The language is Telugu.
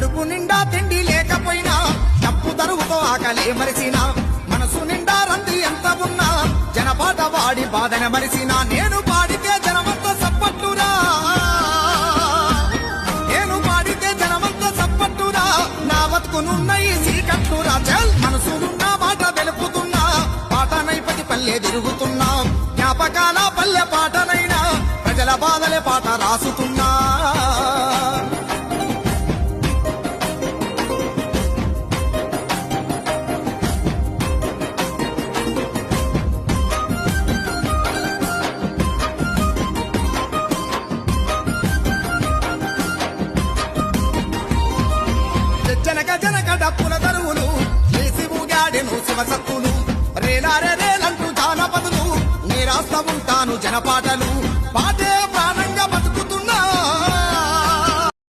కడుపు నిండా తిండి లేకపోయినా డప్పు తరుగుతో ఆకలే మరిసినా మనసు నిండా రంది ఎంత ఉన్నా జనపాట వాడి బాధన మరిసినా నేను పాడితే జనమంతా సప్పట్టురా నేను పాడితే జనమంతా సప్పట్టురా నా బతుకునున్న ఈ సీకట్టురా చల్ మనసునున్న మాట వెలుపుతున్నా పాటనైపతి పల్లె తిరుగుతున్నా జ్ఞాపకాల పల్లె పాటనైనా ప్రజల బాధలే పాట రాసుతున్నా జనక జనక డప్పుల దరువులు చేసి ఊగాడెను శివసత్తులు రేలారే రేలంటూ జానపదులు నే రాస్తా ఉంటాను జనపాటలు పాటే